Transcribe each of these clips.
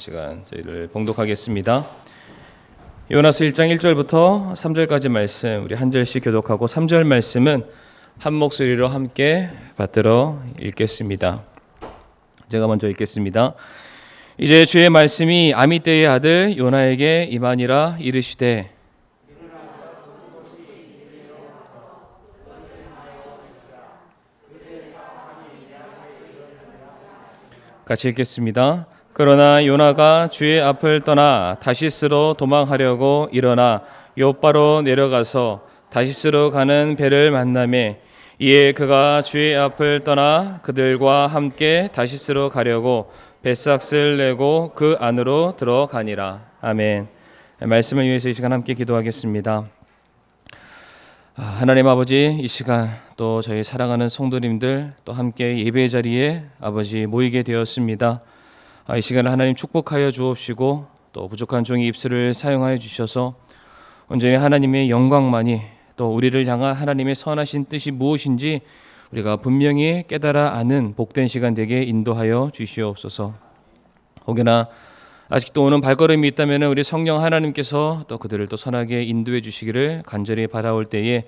시간 저희를 봉독하겠습니다. 요나서 1장 1절부터 3절까지 말씀 우리 한 절씩 교독하고 3절 말씀은 한 목소리로 함께 받들어 읽겠습니다. 제가 먼저 읽겠습니다. 이제 주의 말씀이 아미떼의 아들 요나에게 임하니라. 이르시되 같이 읽겠습니다. 그러나 요나가 주의 앞을 떠나 다시스로 도망하려고 일어나 요바로 내려가서 다시스로 가는 배를 만나매 이에 그가 주의 앞을 떠나 그들과 함께 다시스로 가려고 뱃삭을 내고 그 안으로 들어가니라. 아멘. 말씀을 위해서 이 시간 함께 기도하겠습니다. 하나님 아버지, 이 시간 또 저희 사랑하는 성도님들 또 함께 예배 자리에 아버지 모이게 되었습니다. 이 시간을 하나님 축복하여 주옵시고 또 부족한 종의 입술을 사용하여 주셔서 온전히 하나님의 영광만이 또 우리를 향한 하나님의 선하신 뜻이 무엇인지 우리가 분명히 깨달아 아는 복된 시간 되게 인도하여 주시옵소서. 혹여나 아직도 오는 발걸음이 있다면 우리 성령 하나님께서 또 그들을 또 선하게 인도해 주시기를 간절히 바라올 때에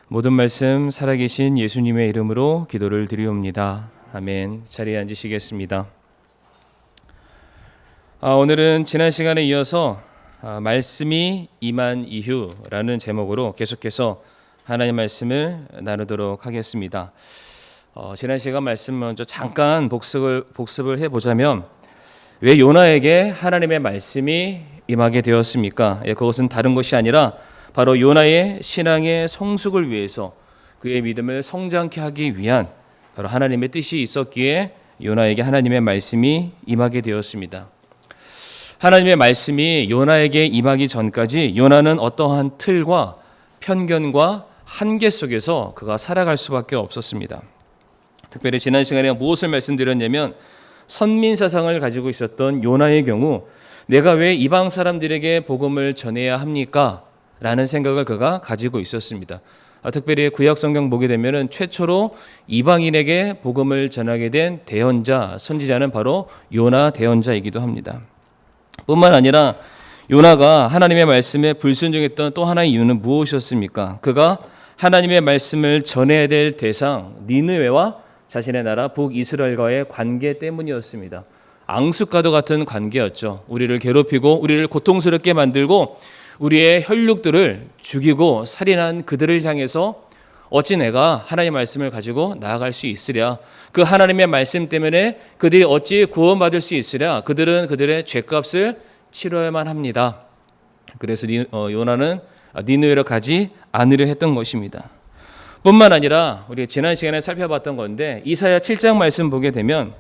모든 말씀 살아계신 예수님의 이름으로 기도를 드리옵니다. 아멘. 자리에 앉으시겠습니다. 오늘은 지난 시간에 이어서 말씀이 임한 이유라는 제목으로 계속해서 하나님 말씀을 나누도록 하겠습니다. 지난 시간 말씀 먼저 잠깐 복습을 해보자면 왜 요나에게 하나님의 말씀이 임하게 되었습니까? 그것은 다른 것이 아니라 바로 요나의 신앙의 성숙을 위해서 그의 믿음을 성장케 하기 위한 바로 하나님의 뜻이 있었기에 요나에게 하나님의 말씀이 임하게 되었습니다. 하나님의 말씀이 요나에게 임하기 전까지 요나는 어떠한 틀과 편견과 한계 속에서 그가 살아갈 수밖에 없었습니다. 특별히 지난 시간에 무엇을 말씀드렸냐면 선민 사상을 가지고 있었던 요나의 경우 내가 왜 이방 사람들에게 복음을 전해야 합니까? 라는 생각을 그가 가지고 있었습니다. 특별히 구약 성경 보게 되면 최초로 이방인에게 복음을 전하게 된 대언자, 선지자는 바로 요나 대언자이기도 합니다. 뿐만 아니라 요나가 하나님의 말씀에 불순종했던 또 하나의 이유는 무엇이었습니까? 그가 하나님의 말씀을 전해야 될 대상 니느웨와 자신의 나라 북이스라엘과의 관계 때문이었습니다. 앙숙과도 같은 관계였죠. 우리를 괴롭히고 우리를 고통스럽게 만들고 우리의 혈육들을 죽이고 살인한 그들을 향해서 어찌 내가 하나님의 말씀을 가지고 나아갈 수 있으랴. 그 하나님의 말씀 때문에 그들이 어찌 구원받을 수 있으랴. 그들은 그들의 죄값을 치러야만 합니다. 그래서 요나는 니느웨로 가지 않으려 했던 것입니다. 뿐만 아니라 우리 지난 시간에 살펴봤던 건데 이사야 7장 말씀 보게 되면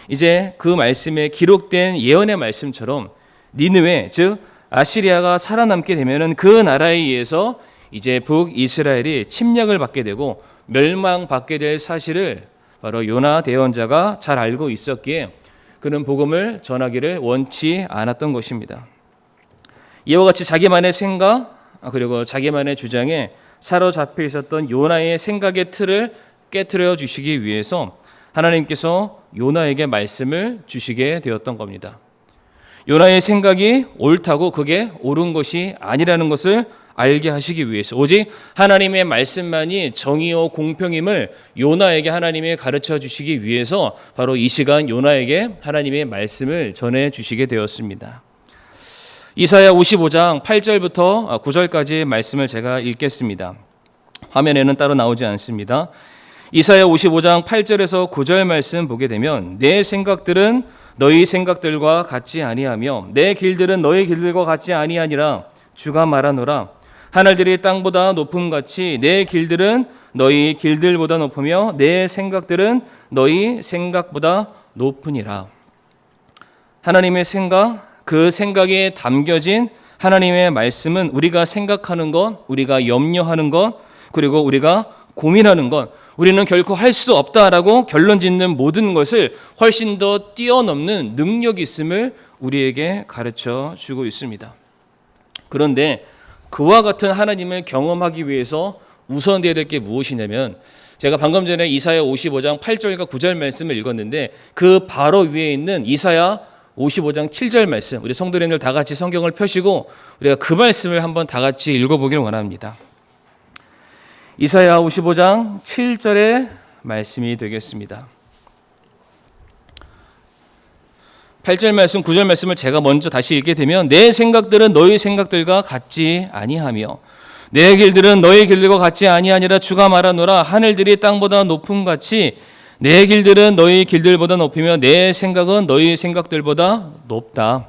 이제 그 말씀에 기록된 예언의 말씀처럼 니느웨 즉 아시리아가 살아남게 되면은 그 나라에 의해서 이제 북이스라엘이 침략을 받게 되고 멸망받게 될 사실을 바로 요나 대언자가 잘 알고 있었기에 그는 복음을 전하기를 원치 않았던 것입니다. 이와 같이 자기만의 생각 그리고 자기만의 주장에 사로잡혀 있었던 요나의 생각의 틀을 깨트려 주시기 위해서 하나님께서 요나에게 말씀을 주시게 되었던 겁니다. 요나의 생각이 옳다고 그게 옳은 것이 아니라는 것을 알게 하시기 위해서 오직 하나님의 말씀만이 정의요 공평임을 요나에게 하나님이 가르쳐 주시기 위해서 바로 이 시간 요나에게 하나님의 말씀을 전해 주시게 되었습니다. 이사야 55장 8절부터 9절까지 말씀을 제가 읽겠습니다. 화면에는 따로 나오지 않습니다. 이사야 55장 8절에서 9절 말씀 보게 되면 내 생각들은 너희 생각들과 같지 아니하며 내 길들은 너희 길들과 같지 아니하니라. 주가 말하노라. 하늘들이 땅보다 높음같이 내 길들은 너희 길들보다 높으며 내 생각들은 너희 생각보다 높으니라. 하나님의 생각, 그 생각에 담겨진 하나님의 말씀은 우리가 생각하는 것, 우리가 염려하는 것, 그리고 우리가 고민하는 것, 우리는 결코 할 수 없다라고 결론 짓는 모든 것을 훨씬 더 뛰어넘는 능력이 있음을 우리에게 가르쳐 주고 있습니다. 그런데 그와 같은 하나님을 경험하기 위해서 우선되어야 될 게 무엇이냐면 제가 방금 전에 이사야 55장 8절과 9절 말씀을 읽었는데 그 바로 위에 있는 이사야 55장 7절 말씀, 우리 성도님들 다 같이 성경을 펴시고 우리가 그 말씀을 한번 다 같이 읽어보길 원합니다. 이사야 55장 7절의 말씀이 되겠습니다. 8절 말씀, 9절 말씀을 제가 먼저 다시 읽게 되면 내 생각들은 너희 생각들과 같지 아니하며 내 길들은 너희 길들과 같지 아니하니라. 주가 말하노라. 하늘들이 땅보다 높음 같이 내 길들은 너희 길들보다 높이며 내 생각은 너희 생각들보다 높다.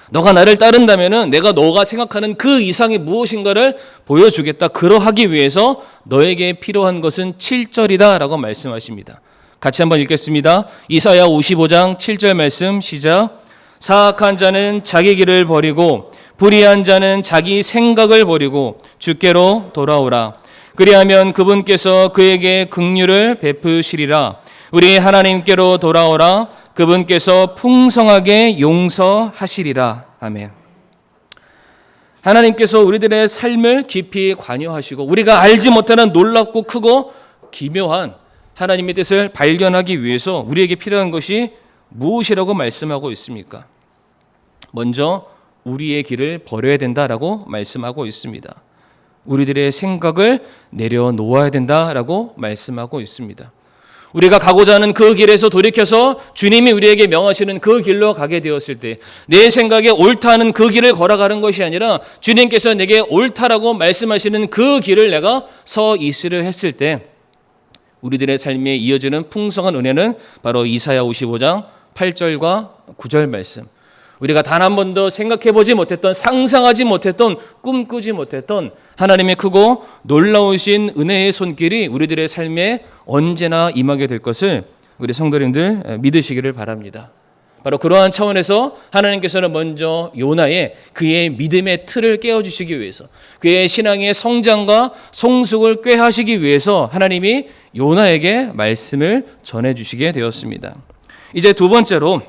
너가 나를 따른다면은 내가 너가 생각하는 그 이상의 무엇인가를 보여주겠다. 그러하기 위해서 너에게 필요한 것은 7절이다 라고 말씀하십니다. 같이 한번 읽겠습니다. 이사야 55장 7절 말씀 시작. 사악한 자는 자기 길을 버리고 불의한 자는 자기 생각을 버리고 주께로 돌아오라. 그리하면 그분께서 그에게 긍휼을 베푸시리라. 우리 하나님께로 돌아오라. 그분께서 풍성하게 용서하시리라. 아멘. 하나님께서 우리들의 삶을 깊이 관여하시고 우리가 알지 못하는 놀랍고 크고 기묘한 하나님의 뜻을 발견하기 위해서 우리에게 필요한 것이 무엇이라고 말씀하고 있습니까? 먼저 우리의 길을 버려야 된다라고 말씀하고 있습니다. 우리들의 생각을 내려놓아야 된다라고 말씀하고 있습니다. 우리가 가고자 하는 그 길에서 돌이켜서 주님이 우리에게 명하시는 그 길로 가게 되었을 때 내 생각에 옳다는 그 길을 걸어가는 것이 아니라 주님께서 내게 옳다라고 말씀하시는 그 길을 내가 서 있으려 했을 때 우리들의 삶에 이어지는 풍성한 은혜는 바로 이사야 55장 8절과 9절 말씀. 우리가 단 한 번도 생각해보지 못했던, 상상하지 못했던, 꿈꾸지 못했던 하나님의 크고 놀라우신 은혜의 손길이 우리들의 삶에 언제나 임하게 될 것을 우리 성도님들 믿으시기를 바랍니다. 바로 그러한 차원에서 하나님께서는 먼저 요나의 그의 믿음의 틀을 깨워주시기 위해서, 그의 신앙의 성장과 성숙을 꾀하시기 위해서 하나님이 요나에게 말씀을 전해주시게 되었습니다. 이제 두 번째로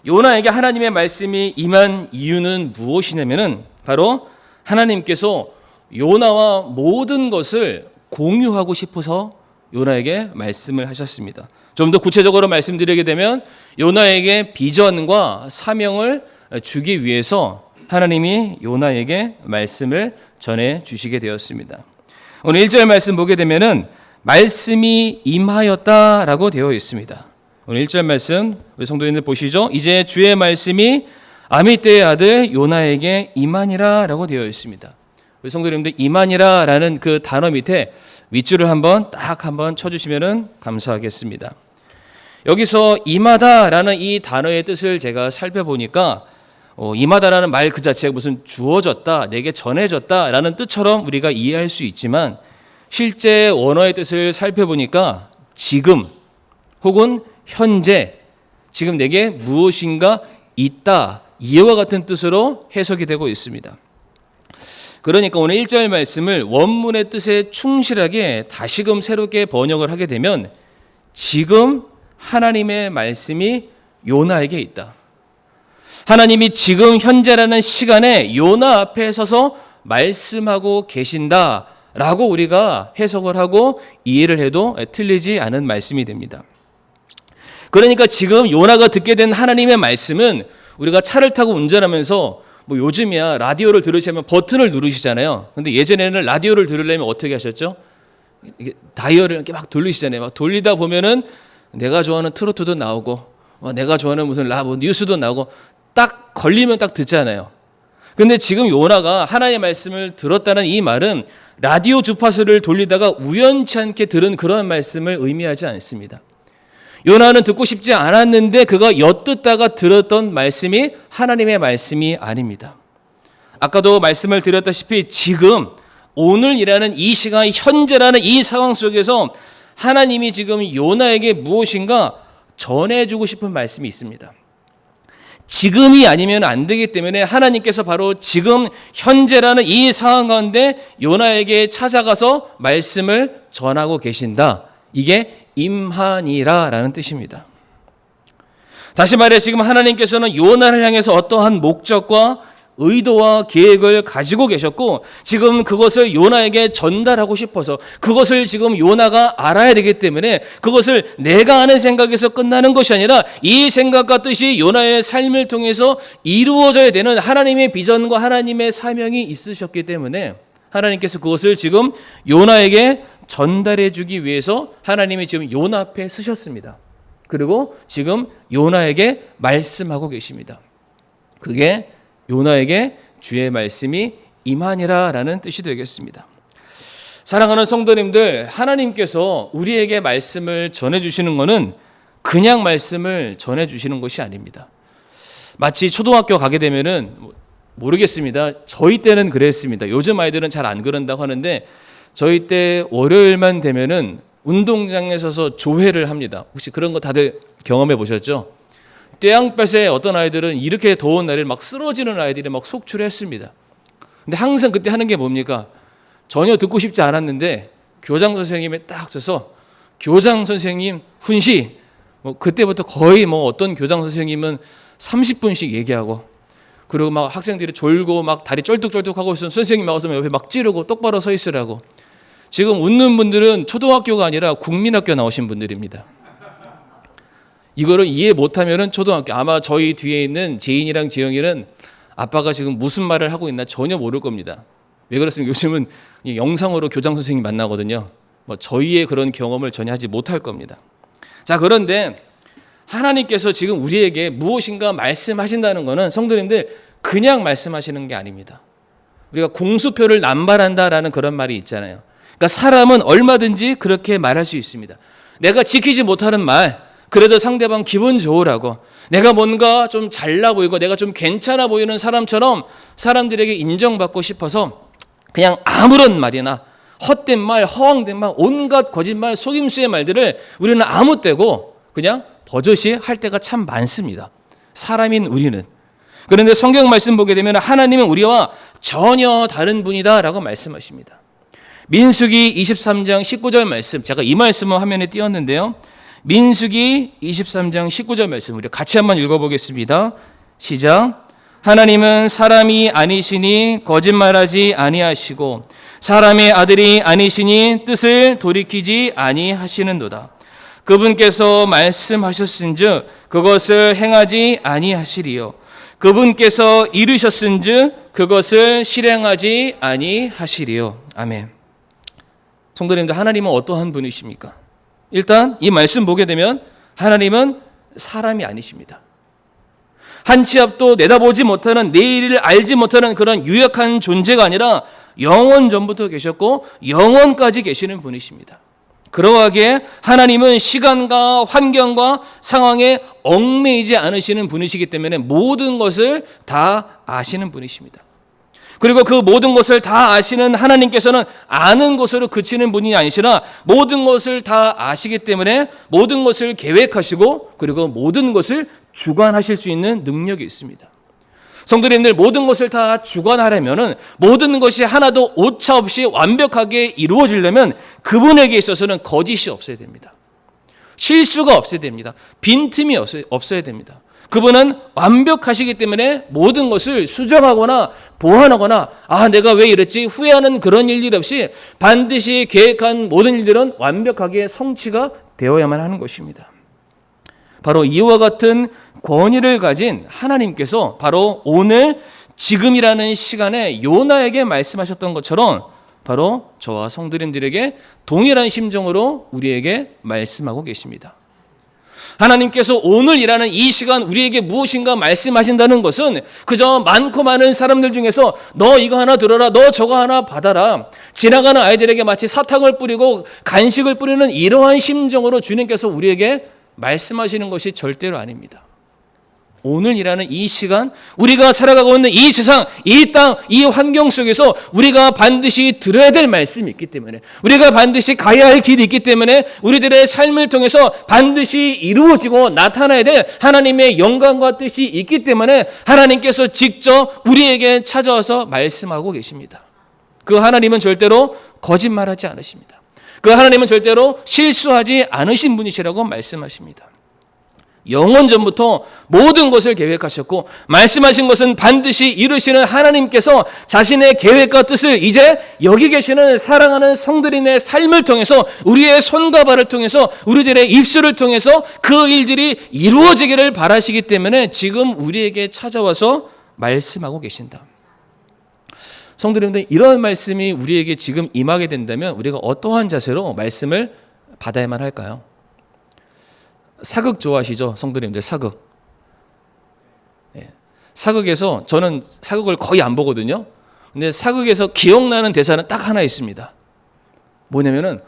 요나에게 하나님의 말씀이 임한 이유는 무엇이냐면은 바로 하나님께서 요나와 모든 것을 공유하고 싶어서 요나에게 말씀을 하셨습니다. 좀 더 구체적으로 말씀드리게 되면 요나에게 비전과 사명을 주기 위해서 하나님이 요나에게 말씀을 전해 주시게 되었습니다. 오늘 1절 말씀 보게 되면은 말씀이 임하였다라고 되어 있습니다. 오늘 1절 말씀 우리 성도님들 보시죠. 이제 주의 말씀이 아미떼의 아들 요나에게 임하니라 라고 되어 있습니다. 우리 성도님들 임하니라 라는 그 단어 밑에 윗줄을 한번 쳐주시면 감사하겠습니다. 여기서 임하다 라는 이 단어의 뜻을 제가 살펴보니까 임하다라는 말 그 자체가 무슨 주어졌다, 내게 전해졌다 라는 뜻처럼 우리가 이해할 수 있지만 실제 원어의 뜻을 살펴보니까 지금 혹은 현재, 지금 내게 무엇인가 있다, 이와 같은 뜻으로 해석이 되고 있습니다. 그러니까 오늘 1절 말씀을 원문의 뜻에 충실하게 다시금 새롭게 번역을 하게 되면 지금 하나님의 말씀이 요나에게 있다. 하나님이 지금 현재라는 시간에 요나 앞에 서서 말씀하고 계신다라고 우리가 해석을 하고 이해를 해도 틀리지 않은 말씀이 됩니다. 그러니까 지금 요나가 듣게 된 하나님의 말씀은 우리가 차를 타고 운전하면서 요즘이야 라디오를 들으시면 버튼을 누르시잖아요. 근데 예전에는 라디오를 들으려면 어떻게 하셨죠? 이게 다이얼을 이렇게 막 돌리시잖아요. 막 돌리다 보면은 내가 좋아하는 트로트도 나오고 내가 좋아하는 무슨 뉴스도 나오고 딱 걸리면 딱 듣잖아요. 근데 지금 요나가 하나님의 말씀을 들었다는 이 말은 라디오 주파수를 돌리다가 우연치 않게 들은 그런 말씀을 의미하지 않습니다. 요나는 듣고 싶지 않았는데 그가 엿듣다가 들었던 말씀이 하나님의 말씀이 아닙니다. 아까도 말씀을 드렸다시피 지금 오늘이라는 이 시간, 현재라는 이 상황 속에서 하나님이 지금 요나에게 무엇인가 전해주고 싶은 말씀이 있습니다. 지금이 아니면 안 되기 때문에 하나님께서 바로 지금 현재라는 이 상황 가운데 요나에게 찾아가서 말씀을 전하고 계신다. 이게 임하니라라는 뜻입니다. 다시 말해 지금 하나님께서는 요나를 향해서 어떠한 목적과 의도와 계획을 가지고 계셨고 지금 그것을 요나에게 전달하고 싶어서 그것을 지금 요나가 알아야 되기 때문에 그것을 내가 하는 생각에서 끝나는 것이 아니라 이 생각과 뜻이 요나의 삶을 통해서 이루어져야 되는 하나님의 비전과 하나님의 사명이 있으셨기 때문에 하나님께서 그것을 지금 요나에게 전달해 주기 위해서 하나님이 지금 요나 앞에 쓰셨습니다. 그리고 지금 요나에게 말씀하고 계십니다. 그게 요나에게 주의 말씀이 임하니라라는 뜻이 되겠습니다. 사랑하는 성도님들, 하나님께서 우리에게 말씀을 전해주시는 것은 그냥 말씀을 전해주시는 것이 아닙니다. 마치 초등학교 가게 되면은 모르겠습니다. 저희 때는 그랬습니다. 요즘 아이들은 잘 안 그런다고 하는데 저희 때 월요일만 되면은 운동장에 서서 조회를 합니다. 혹시 그런 거 다들 경험해 보셨죠? 떼양볕에 어떤 아이들은 이렇게 더운 날에 막 쓰러지는 아이들이 막 속출했습니다. 근데 항상 그때 하는 게 뭡니까? 전혀 듣고 싶지 않았는데 교장 선생님이 딱 서서 교장 선생님 훈시, 그때부터 거의 어떤 교장 선생님은 30분씩 얘기하고 그리고 막 학생들이 졸고 막 다리 쩔뚝쩔뚝 하고 있으면 선생님 나와서 옆에 막 찌르고 똑바로 서 있으라고. 지금 웃는 분들은 초등학교가 아니라 국민학교 나오신 분들입니다. 이거를 이해 못하면은 초등학교, 아마 저희 뒤에 있는 재인이랑 지영이는 아빠가 지금 무슨 말을 하고 있나 전혀 모를 겁니다. 왜 그렇습니까? 요즘은 영상으로 교장 선생님 만나거든요. 저희의 그런 경험을 전혀 하지 못할 겁니다. 자, 그런데 하나님께서 지금 우리에게 무엇인가 말씀하신다는 것은 성도님들 그냥 말씀하시는 게 아닙니다. 우리가 공수표를 남발한다라는 그런 말이 있잖아요. 그러니까 사람은 얼마든지 그렇게 말할 수 있습니다. 내가 지키지 못하는 말, 그래도 상대방 기분 좋으라고, 내가 뭔가 좀 잘나 보이고 내가 좀 괜찮아 보이는 사람처럼 사람들에게 인정받고 싶어서 그냥 아무런 말이나 헛된 말, 허황된 말, 온갖 거짓말, 속임수의 말들을 우리는 아무 때고 그냥 버젓이 할 때가 참 많습니다. 사람인 우리는. 그런데 성경 말씀 보게 되면 하나님은 우리와 전혀 다른 분이다라고 말씀하십니다. 민수기 23장 19절 말씀, 제가 이 말씀을 화면에 띄웠는데요. 민수기 23장 19절 말씀 우리 같이 한번 읽어보겠습니다. 시작. 하나님은 사람이 아니시니 거짓말하지 아니하시고 사람의 아들이 아니시니 뜻을 돌이키지 아니하시는도다. 그분께서 말씀하셨은즉 그것을 행하지 아니하시리요. 그분께서 이르셨은즉 그것을 실행하지 아니하시리요. 아멘. 성도님들, 하나님은 어떠한 분이십니까? 일단 이 말씀 보게 되면 하나님은 사람이 아니십니다. 한 치 앞도 내다보지 못하는, 내일을 알지 못하는 그런 유약한 존재가 아니라 영원 전부터 계셨고 영원까지 계시는 분이십니다. 그러하기에 하나님은 시간과 환경과 상황에 얽매이지 않으시는 분이시기 때문에 모든 것을 다 아시는 분이십니다. 그리고 그 모든 것을 다 아시는 하나님께서는 아는 것으로 그치는 분이 아니시라 모든 것을 다 아시기 때문에 모든 것을 계획하시고 그리고 모든 것을 주관하실 수 있는 능력이 있습니다. 성도님들, 모든 것을 다 주관하려면 모든 것이 하나도 오차 없이 완벽하게 이루어지려면 그분에게 있어서는 거짓이 없어야 됩니다. 실수가 없어야 됩니다. 빈틈이 없어야 됩니다. 그분은 완벽하시기 때문에 모든 것을 수정하거나 보완하거나 내가 왜 이랬지 후회하는 그런 일들 없이 반드시 계획한 모든 일들은 완벽하게 성취가 되어야만 하는 것입니다. 바로 이와 같은 권위를 가진 하나님께서 바로 오늘 지금이라는 시간에 요나에게 말씀하셨던 것처럼 바로 저와 성도님들에게 동일한 심정으로 우리에게 말씀하고 계십니다. 하나님께서 오늘이라는 이 시간 우리에게 무엇인가 말씀하신다는 것은 그저 많고 많은 사람들 중에서 너 이거 하나 들어라, 너 저거 하나 받아라, 지나가는 아이들에게 마치 사탕을 뿌리고 간식을 뿌리는 이러한 심정으로 주님께서 우리에게 말씀하시는 것이 절대로 아닙니다. 오늘이라는 이 시간, 우리가 살아가고 있는 이 세상, 이 땅, 이 환경 속에서 우리가 반드시 들어야 될 말씀이 있기 때문에, 우리가 반드시 가야 할 길이 있기 때문에 우리들의 삶을 통해서 반드시 이루어지고 나타나야 될 하나님의 영광과 뜻이 있기 때문에 하나님께서 직접 우리에게 찾아와서 말씀하고 계십니다. 그 하나님은 절대로 거짓말하지 않으십니다. 그 하나님은 절대로 실수하지 않으신 분이시라고 말씀하십니다. 영원 전부터 모든 것을 계획하셨고 말씀하신 것은 반드시 이루시는 하나님께서 자신의 계획과 뜻을 이제 여기 계시는 사랑하는 성도들의 삶을 통해서 우리의 손과 발을 통해서 우리들의 입술을 통해서 그 일들이 이루어지기를 바라시기 때문에 지금 우리에게 찾아와서 말씀하고 계신다. 성도님들, 이런 말씀이 우리에게 지금 임하게 된다면 우리가 어떠한 자세로 말씀을 받아야만 할까요? 사극 좋아하시죠? 성도님들, 사극. 사극에서, 저는 사극을 거의 안 보거든요. 근데 사극에서 기억나는 대사는 딱 하나 있습니다. 뭐냐면은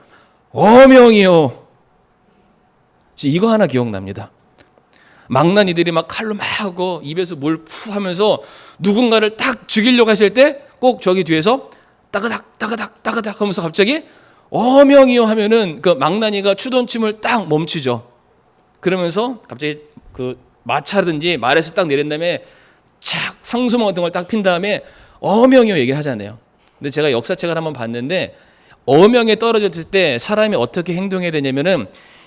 어명이요. 이거 하나 기억납니다. 망나니들이 막 칼로 막 하고 입에서 뭘 푸 하면서 누군가를 딱 죽이려고 하실 때 꼭 저기 뒤에서 따그닥 따그닥 따그닥 하면서 갑자기 어명이요 하면은 그 망나니가 추돈침을 딱 멈추죠. 그러면서 갑자기 그 마차든지 말에서 딱 내린 다음에 착 상소문 같은 걸 딱 핀 다음에 어명이요 얘기하잖아요. 근데 제가 역사책을 한번 봤는데 어명에 떨어졌을 때 사람이 어떻게 행동해야 되냐면은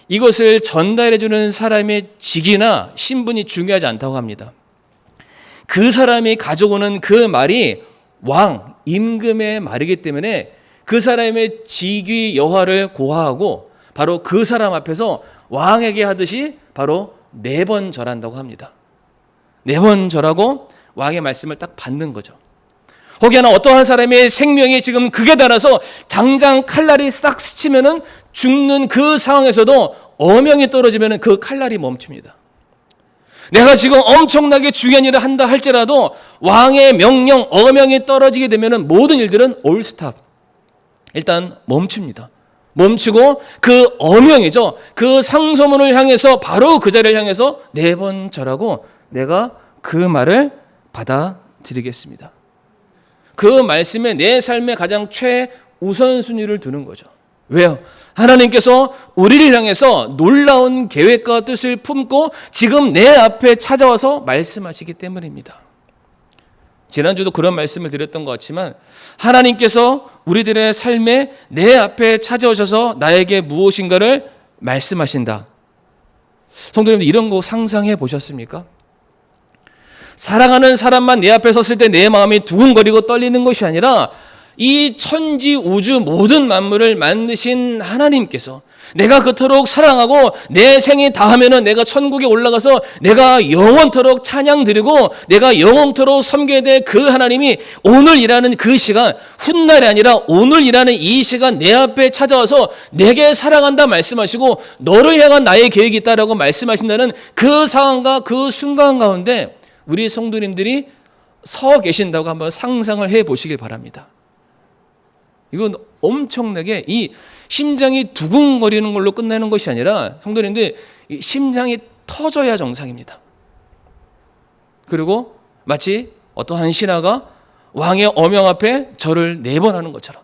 이것을 전달해주는 사람의 직이나 신분이 중요하지 않다고 합니다. 그 사람이 가져오는 그 말이 왕, 임금의 말이기 때문에 그 사람의 직위 여하를 고하하고 바로 그 사람 앞에서 왕에게 하듯이 바로 4번 절한다고 합니다. 4번 절하고 왕의 말씀을 딱 받는 거죠. 혹여나 어떠한 사람의 생명이 지금 극에 달아서 당장 칼날이 싹 스치면은 죽는 그 상황에서도 어명이 떨어지면은 그 칼날이 멈춥니다. 내가 지금 엄청나게 중요한 일을 한다 할지라도 왕의 명령, 어명이 떨어지게 되면은 모든 일들은 올 스탑. 일단 멈춥니다. 멈추고 그 어명이죠. 그 상소문을 향해서 바로 그 자리를 향해서 4번 절하고 내가 그 말을 받아들이겠습니다. 그 말씀에 내 삶의 가장 최우선순위를 두는 거죠. 왜요? 하나님께서 우리를 향해서 놀라운 계획과 뜻을 품고 지금 내 앞에 찾아와서 말씀하시기 때문입니다. 지난주도 그런 말씀을 드렸던 것 같지만 하나님께서 우리들의 삶에 내 앞에 찾아오셔서 나에게 무엇인가를 말씀하신다. 성도님들, 이런 거 상상해 보셨습니까? 사랑하는 사람만 내 앞에 섰을 때 내 마음이 두근거리고 떨리는 것이 아니라 이 천지 우주 모든 만물을 만드신 하나님께서 내가 그토록 사랑하고 내 생이 다하면은 내가 천국에 올라가서 내가 영원토록 찬양 드리고 내가 영원토록 섬겨야 될 그 하나님이 오늘 일하는 그 시간, 훗날이 아니라 오늘 일하는 이 시간 내 앞에 찾아와서 내게 사랑한다 말씀하시고 너를 향한 나의 계획이 있다라고 말씀하신다는 그 상황과 그 순간 가운데 우리 성도님들이 서 계신다고 한번 상상을 해 보시길 바랍니다. 이건 엄청나게 이 심장이 두근거리는 걸로 끝나는 것이 아니라 성도님들 이 심장이 터져야 정상입니다. 그리고 마치 어떠한 신하가 왕의 어명 앞에 절을 4번 하는 것처럼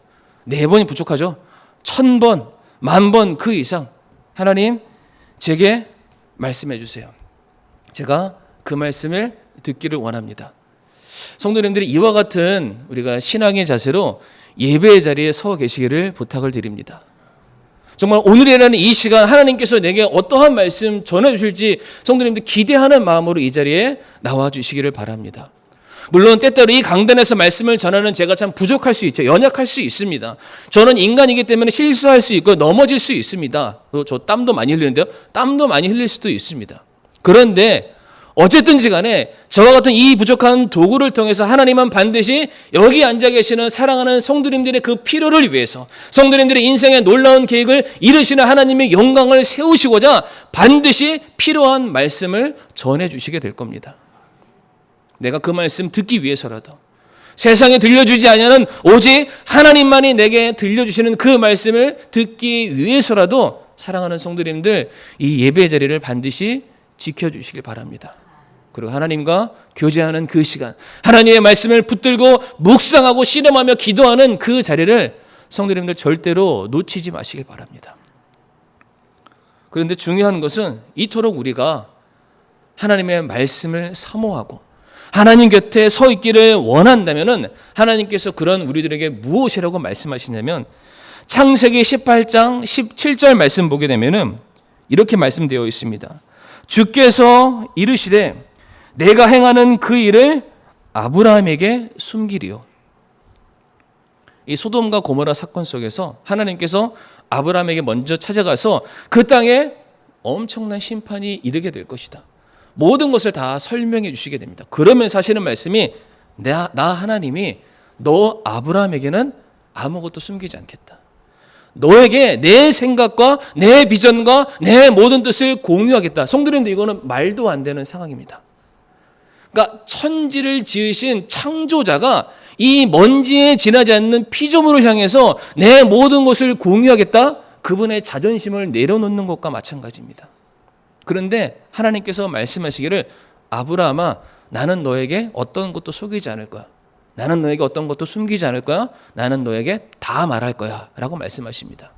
4번이 부족하죠. 1000번, 10,000번 그 이상 하나님 제게 말씀해 주세요. 제가 그 말씀을 듣기를 원합니다. 성도님들이 이와 같은 우리가 신앙의 자세로 예배의 자리에 서 계시기를 부탁을 드립니다. 정말 오늘이라는 이 시간 하나님께서 내게 어떠한 말씀 전해주실지 성도님들 기대하는 마음으로 이 자리에 나와 주시기를 바랍니다. 물론 때때로 이 강단에서 말씀을 전하는 제가 참 부족할 수 있죠. 연약할 수 있습니다. 저는 인간이기 때문에 실수할 수 있고 넘어질 수 있습니다. 저 땀도 많이 흘리는데요. 땀도 많이 흘릴 수도 있습니다. 그런데 어쨌든지 간에 저와 같은 이 부족한 도구를 통해서 하나님은 반드시 여기 앉아 계시는 사랑하는 성도님들의 그 필요를 위해서 성도님들의 인생의 놀라운 계획을 이루시는 하나님의 영광을 세우시고자 반드시 필요한 말씀을 전해주시게 될 겁니다. 내가 그 말씀 듣기 위해서라도 세상에 들려주지 않으면 오직 하나님만이 내게 들려주시는 그 말씀을 듣기 위해서라도 사랑하는 성도님들 이 예배 자리를 반드시 지켜주시길 바랍니다. 그리고 하나님과 교제하는 그 시간, 하나님의 말씀을 붙들고 묵상하고 씨름하며 기도하는 그 자리를 성도님들 절대로 놓치지 마시길 바랍니다. 그런데 중요한 것은 이토록 우리가 하나님의 말씀을 사모하고 하나님 곁에 서 있기를 원한다면 하나님께서 그런 우리들에게 무엇이라고 말씀하시냐면 창세기 18장 17절 말씀 보게 되면 이렇게 말씀되어 있습니다. 주께서 이르시되 내가 행하는 그 일을 아브라함에게 숨기리요. 이 소돔과 고모라 사건 속에서 하나님께서 아브라함에게 먼저 찾아가서 그 땅에 엄청난 심판이 이르게 될 것이다. 모든 것을 다 설명해 주시게 됩니다. 그러면서 하시는 말씀이 나 하나님이 너 아브라함에게는 아무것도 숨기지 않겠다. 너에게 내 생각과 내 비전과 내 모든 뜻을 공유하겠다. 성도님들, 이거는 말도 안 되는 상황입니다. 그러니까 천지를 지으신 창조자가 이 먼지에 지나지 않는 피조물을 향해서 내 모든 것을 공유하겠다. 그분의 자존심을 내려놓는 것과 마찬가지입니다. 그런데 하나님께서 말씀하시기를 아브라함아, 나는 너에게 어떤 것도 속이지 않을 거야. 나는 너에게 어떤 것도 숨기지 않을 거야. 나는 너에게 다 말할 거야 라고 말씀하십니다.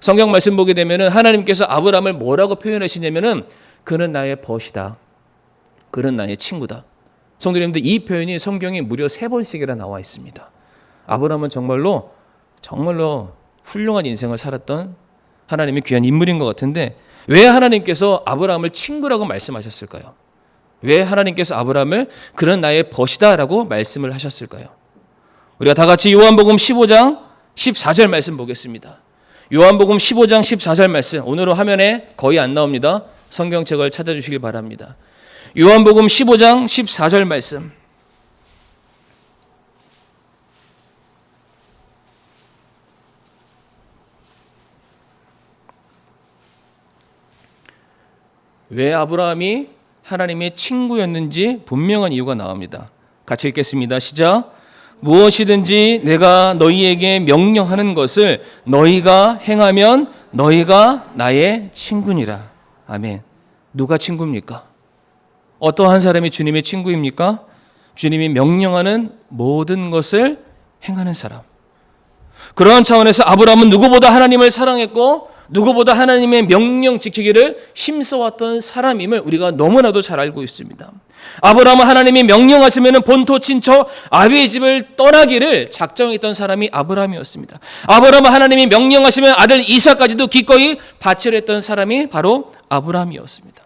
성경 말씀 보게 되면 하나님께서 아브라함을 뭐라고 표현하시냐면은 그는 나의 벗이다. 그는 나의 친구다. 성도님들, 이 표현이 성경에 무려 3번씩이나 나와 있습니다. 아브라함은 정말로 훌륭한 인생을 살았던 하나님의 귀한 인물인 것 같은데 왜 하나님께서 아브라함을 친구라고 말씀하셨을까요? 왜 하나님께서 아브라함을 그는 나의 벗이다 라고 말씀을 하셨을까요? 우리가 다 같이 요한복음 15장 14절 말씀 보겠습니다. 요한복음 15장 14절 말씀, 오늘은 화면에 거의 안 나옵니다. 성경책을 찾아주시길 바랍니다. 요한복음 15장 14절 말씀. 왜 아브라함이 하나님의 친구였는지 분명한 이유가 나옵니다. 같이 읽겠습니다. 시작. 무엇이든지 내가 너희에게 명령하는 것을 너희가 행하면 너희가 나의 친구니라. 아멘. 누가 친구입니까? 어떠한 사람이 주님의 친구입니까? 주님이 명령하는 모든 것을 행하는 사람. 그러한 차원에서 아브라함은 누구보다 하나님을 사랑했고 누구보다 하나님의 명령 지키기를 힘써왔던 사람임을 우리가 너무나도 잘 알고 있습니다. 아브라함은 하나님이 명령하시면 본토 친척 아비의 집을 떠나기를 작정했던 사람이 아브라함이었습니다. 아브라함은 하나님이 명령하시면 아들 이삭까지도 기꺼이 바치려 했던 사람이 바로 아브라함이었습니다.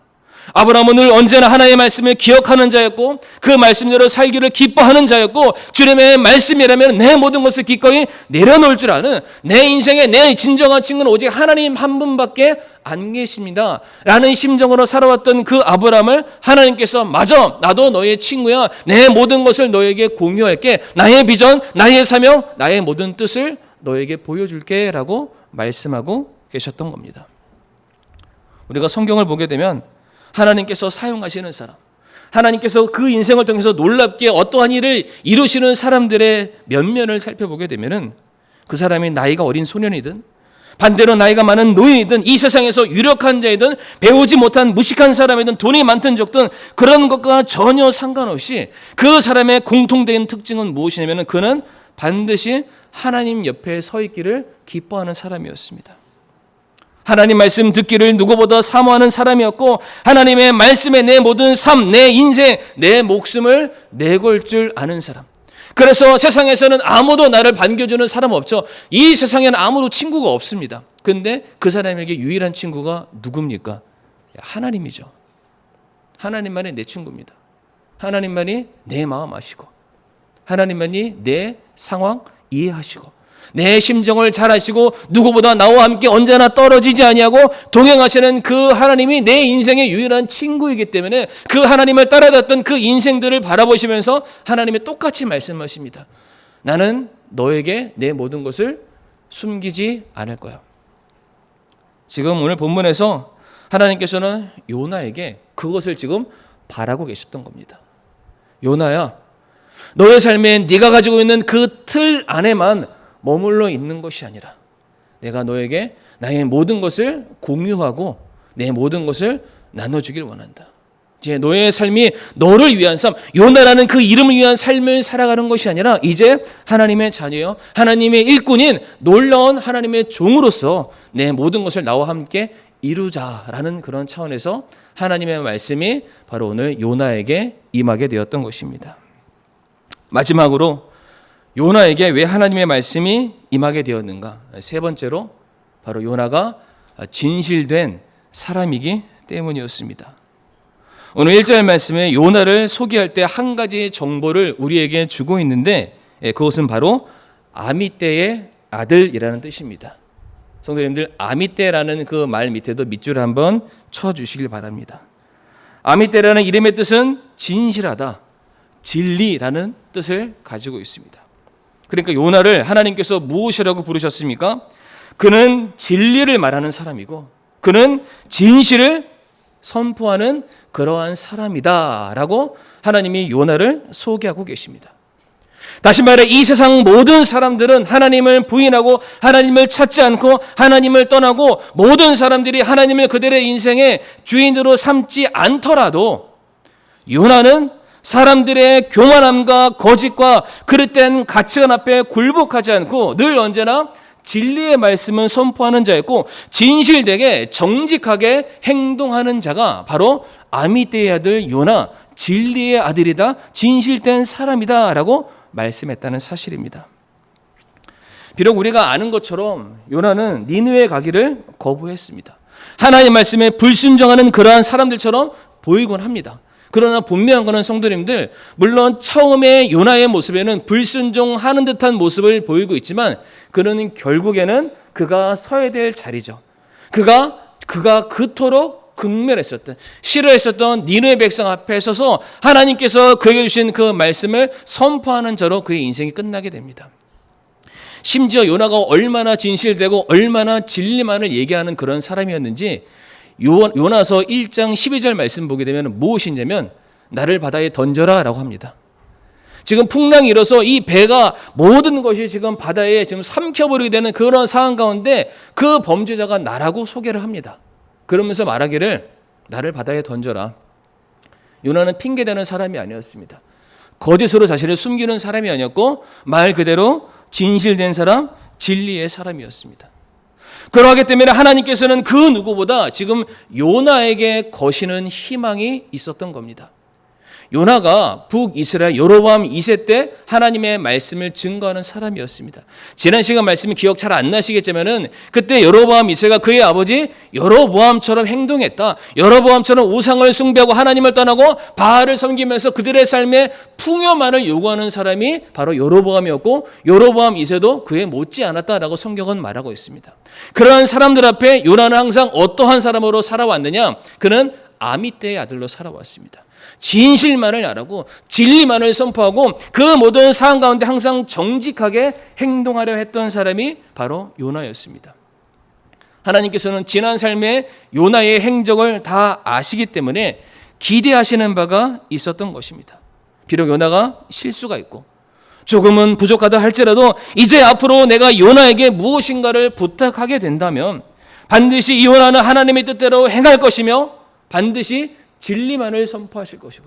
아브라함은 늘 언제나 하나님의 말씀을 기억하는 자였고 그 말씀대로 살기를 기뻐하는 자였고 주님의 말씀이라면 내 모든 것을 기꺼이 내려놓을 줄 아는 내 인생의 내 진정한 친구는 오직 하나님 한 분밖에 안 계십니다 라는 심정으로 살아왔던 그 아브라함을 하나님께서 맞아, 나도 너의 친구야. 내 모든 것을 너에게 공유할게. 나의 비전, 나의 사명, 나의 모든 뜻을 너에게 보여줄게 라고 말씀하고 계셨던 겁니다. 우리가 성경을 보게 되면 하나님께서 사용하시는 사람, 하나님께서 그 인생을 통해서 놀랍게 어떠한 일을 이루시는 사람들의 면면을 살펴보게 되면 그 사람이 나이가 어린 소년이든 반대로 나이가 많은 노인이든 이 세상에서 유력한 자이든 배우지 못한 무식한 사람이든 돈이 많든 적든 그런 것과 전혀 상관없이 그 사람의 공통된 특징은 무엇이냐면 그는 반드시 하나님 옆에 서 있기를 기뻐하는 사람이었습니다. 하나님 말씀 듣기를 누구보다 사모하는 사람이었고 하나님의 말씀에 내 모든 삶, 내 인생, 내 목숨을 내걸 줄 아는 사람. 그래서 세상에서는 아무도 나를 반겨주는 사람 없죠. 이 세상에는 아무도 친구가 없습니다. 그런데 그 사람에게 유일한 친구가 누굽니까? 하나님이죠. 하나님만이 내 친구입니다. 하나님만이 내 마음 아시고 하나님만이 내 상황 이해하시고 내 심정을 잘 아시고 누구보다 나와 함께 언제나 떨어지지 아니하고 동행하시는 그 하나님이 내 인생의 유일한 친구이기 때문에 그 하나님을 따라갔던 그 인생들을 바라보시면서 하나님이 똑같이 말씀하십니다. 나는 너에게 내 모든 것을 숨기지 않을 거야. 지금 오늘 본문에서 하나님께서는 요나에게 그것을 지금 바라고 계셨던 겁니다. 요나야, 너의 삶에 네가 가지고 있는 그 틀 안에만 머물러 있는 것이 아니라 내가 너에게 나의 모든 것을 공유하고 내 모든 것을 나눠주길 원한다. 이제 너의 삶이 너를 위한 삶, 요나라는 그 이름을 위한 삶을 살아가는 것이 아니라 이제 하나님의 자녀요, 하나님의 일꾼인 놀라운 하나님의 종으로서 내 모든 것을 나와 함께 이루자라는 그런 차원에서 하나님의 말씀이 바로 오늘 요나에게 임하게 되었던 것입니다. 마지막으로 요나에게 왜 하나님의 말씀이 임하게 되었는가? 세 번째로 바로 요나가 진실된 사람이기 때문이었습니다. 오늘 1절 말씀에 요나를 소개할 때 한 가지 정보를 우리에게 주고 있는데 그것은 바로 아미떼의 아들이라는 뜻입니다. 성도님들, 아미떼라는 그 말 밑에도 밑줄을 한번 쳐주시길 바랍니다. 아미떼라는 이름의 뜻은 진실하다, 진리라는 뜻을 가지고 있습니다. 그러니까 요나를 하나님께서 무엇이라고 부르셨습니까? 그는 진리를 말하는 사람이고 그는 진실을 선포하는 그러한 사람이다 라고 하나님이 요나를 소개하고 계십니다. 다시 말해 이 세상 모든 사람들은 하나님을 부인하고 하나님을 찾지 않고 하나님을 떠나고 모든 사람들이 하나님을 그들의 인생의 주인으로 삼지 않더라도 요나는 사람들의 교만함과 거짓과 그릇된 가치관 앞에 굴복하지 않고 늘 언제나 진리의 말씀을 선포하는 자였고 진실되게 정직하게 행동하는 자가 바로 아미떼의 아들 요나, 진리의 아들이다, 진실된 사람이다 라고 말씀했다는 사실입니다. 비록 우리가 아는 것처럼 요나는 니느웨 가기를 거부했습니다. 하나님 말씀에 불순종하는 그러한 사람들처럼 보이곤 합니다. 그러나 분명한 것은 성도님들, 물론 처음에 요나의 모습에는 불순종하는 듯한 모습을 보이고 있지만 그는 결국에는 그가 서야 될 자리죠. 그가 그토록 극멸했었던, 싫어했었던 니느웨 백성 앞에 서서 하나님께서 그에게 주신 그 말씀을 선포하는 자로 그의 인생이 끝나게 됩니다. 심지어 요나가 얼마나 진실되고 얼마나 진리만을 얘기하는 그런 사람이었는지 요나서 1장 12절 말씀 보게 되면 무엇이냐면 나를 바다에 던져라 라고 합니다. 지금 풍랑이 일어서 이 배가 모든 것이 지금 바다에 지금 삼켜버리게 되는 그런 상황 가운데 그 범죄자가 나라고 소개를 합니다. 그러면서 말하기를 나를 바다에 던져라. 요나는 핑계대는 사람이 아니었습니다. 거짓으로 자신을 숨기는 사람이 아니었고 말 그대로 진실된 사람, 진리의 사람이었습니다. 그러하기 때문에 하나님께서는 그 누구보다 지금 요나에게 거시는 희망이 있었던 겁니다. 요나가 북이스라엘 여로보암 2세 때 하나님의 말씀을 증거하는 사람이었습니다. 지난 시간 말씀이 기억 잘 안 나시겠지만은 그때 여로보암 2세가 그의 아버지 여로보암처럼 행동했다. 여로보암처럼 우상을 숭배하고 하나님을 떠나고 바알을 섬기면서 그들의 삶에 풍요만을 요구하는 사람이 바로 여로보암이었고 여로보암 2세도 그에 못지 않았다라고 성경은 말하고 있습니다. 그러한 사람들 앞에 요나는 항상 어떠한 사람으로 살아왔느냐? 그는 아미떼의 아들로 살아왔습니다. 진실만을 말하고 진리만을 선포하고 그 모든 상황 가운데 항상 정직하게 행동하려 했던 사람이 바로 요나였습니다. 하나님께서는 지난 삶의 요나의 행적을 다 아시기 때문에 기대하시는 바가 있었던 것입니다. 비록 요나가 실수가 있고 조금은 부족하다 할지라도 이제 앞으로 내가 요나에게 무엇인가를 부탁하게 된다면 반드시 이 요나는 하나님의 뜻대로 행할 것이며 반드시 진리만을 선포하실 것이고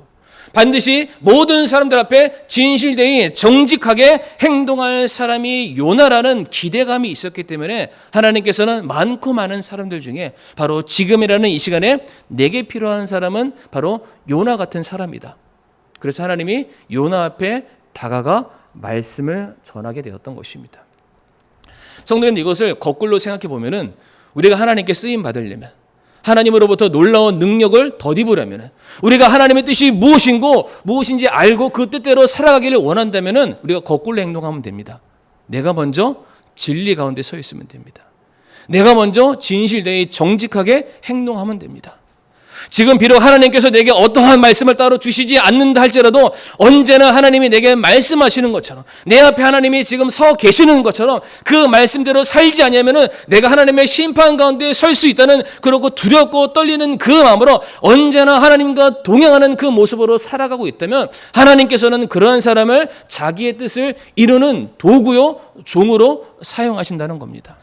반드시 모든 사람들 앞에 진실되이 정직하게 행동할 사람이 요나라는 기대감이 있었기 때문에 하나님께서는 많고 많은 사람들 중에 바로 지금이라는 이 시간에 내게 필요한 사람은 바로 요나 같은 사람이다. 그래서 하나님이 요나 앞에 다가가 말씀을 전하게 되었던 것입니다. 성도님들, 이것을 거꾸로 생각해 보면은 우리가 하나님께 쓰임 받으려면 하나님으로부터 놀라운 능력을 덧입으려면 우리가 하나님의 뜻이 무엇인지 알고 그 뜻대로 살아가기를 원한다면 우리가 거꾸로 행동하면 됩니다. 내가 먼저 진리 가운데 서 있으면 됩니다. 내가 먼저 진실되이 정직하게 행동하면 됩니다. 지금 비록 하나님께서 내게 어떠한 말씀을 따로 주시지 않는다 할지라도 언제나 하나님이 내게 말씀하시는 것처럼 내 앞에 하나님이 지금 서 계시는 것처럼 그 말씀대로 살지 않으면 내가 하나님의 심판 가운데 설 수 있다는 그렇고 두렵고 떨리는 그 마음으로 언제나 하나님과 동행하는 그 모습으로 살아가고 있다면 하나님께서는 그러한 사람을 자기의 뜻을 이루는 도구요 종으로 사용하신다는 겁니다.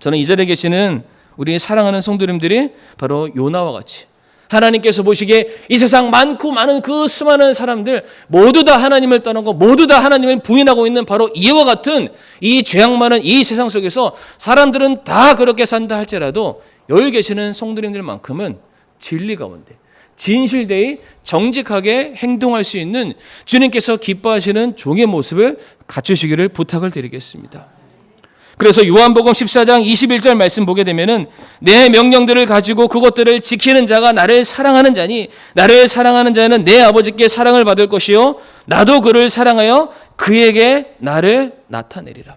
저는 이 자리에 계시는 우리 사랑하는 성도님들이 바로 요나와 같이 하나님께서 보시기에 이 세상 많고 많은 그 수많은 사람들 모두 다 하나님을 떠나고 모두 다 하나님을 부인하고 있는 바로 이와 같은 이 죄악 많은 이 세상 속에서 사람들은 다 그렇게 산다 할지라도 여기 계시는 성도님들만큼은 진리 가운데 진실되이 정직하게 행동할 수 있는 주님께서 기뻐하시는 종의 모습을 갖추시기를 부탁을 드리겠습니다. 그래서 요한복음 14장 21절 말씀 보게 되면은 내 명령들을 가지고 그것들을 지키는 자가 나를 사랑하는 자니 나를 사랑하는 자는 내 아버지께 사랑을 받을 것이요 나도 그를 사랑하여 그에게 나를 나타내리라.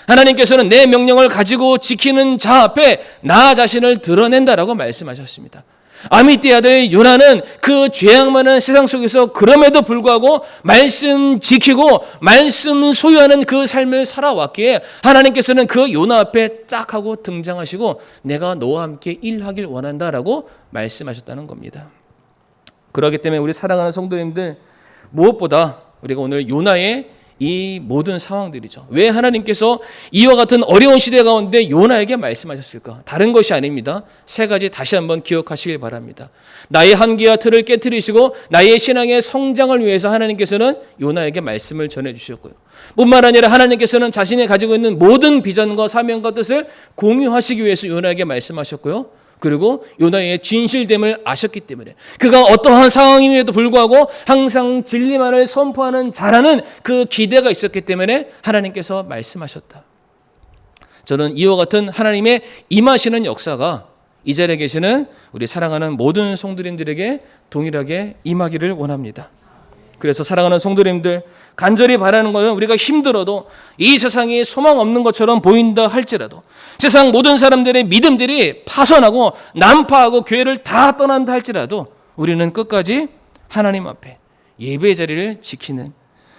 하나님께서는 내 명령을 가지고 지키는 자 앞에 나 자신을 드러낸다라고 말씀하셨습니다. 아미떼 아들 요나는 그 죄악 많은 세상 속에서 그럼에도 불구하고 말씀 지키고 말씀 소유하는 그 삶을 살아왔기에 하나님께서는 그 요나 앞에 딱 하고 등장하시고 내가 너와 함께 일하길 원한다라고 말씀하셨다는 겁니다. 그렇기 때문에 우리 사랑하는 성도님들, 무엇보다 우리가 오늘 요나의 이 모든 상황들이죠. 왜 하나님께서 이와 같은 어려운 시대 가운데 요나에게 말씀하셨을까? 다른 것이 아닙니다. 세 가지 다시 한번 기억하시길 바랍니다. 나의 한계와 틀을 깨트리시고 나의 신앙의 성장을 위해서 하나님께서는 요나에게 말씀을 전해주셨고요. 뿐만 아니라 하나님께서는 자신이 가지고 있는 모든 비전과 사명과 뜻을 공유하시기 위해서 요나에게 말씀하셨고요. 그리고 요나의 진실됨을 아셨기 때문에 그가 어떠한 상황임에도 불구하고 항상 진리만을 선포하는 자라는 그 기대가 있었기 때문에 하나님께서 말씀하셨다. 저는 이와 같은 하나님의 임하시는 역사가 이 자리에 계시는 우리 사랑하는 모든 성도님들에게 동일하게 임하기를 원합니다. 그래서 사랑하는 성도님들, 간절히 바라는 것은 우리가 힘들어도 이 세상이 소망 없는 것처럼 보인다 할지라도 세상 모든 사람들의 믿음들이 파손하고 난파하고 교회를 다 떠난다 할지라도 우리는 끝까지 하나님 앞에 예배의 자리를 지키는,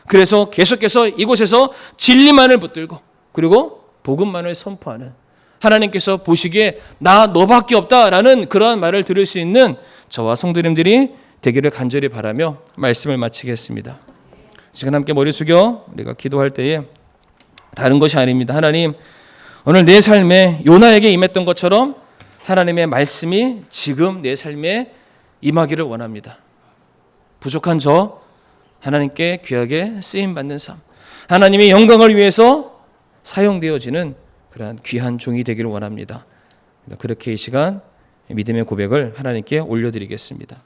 그래서 계속해서 이곳에서 진리만을 붙들고 그리고 복음만을 선포하는, 하나님께서 보시기에 나 너밖에 없다라는 그러한 말을 들을 수 있는 저와 성도님들이 되기를 간절히 바라며 말씀을 마치겠습니다. 시간 함께 머리 숙여 우리가 기도할 때에 다른 것이 아닙니다. 하나님, 오늘 내 삶에 요나에게 임했던 것처럼 하나님의 말씀이 지금 내 삶에 임하기를 원합니다. 부족한 저 하나님께 귀하게 쓰임받는 삶, 하나님의 영광을 위해서 사용되어지는 그러한 귀한 종이 되기를 원합니다. 그렇게 이 시간 믿음의 고백을 하나님께 올려드리겠습니다.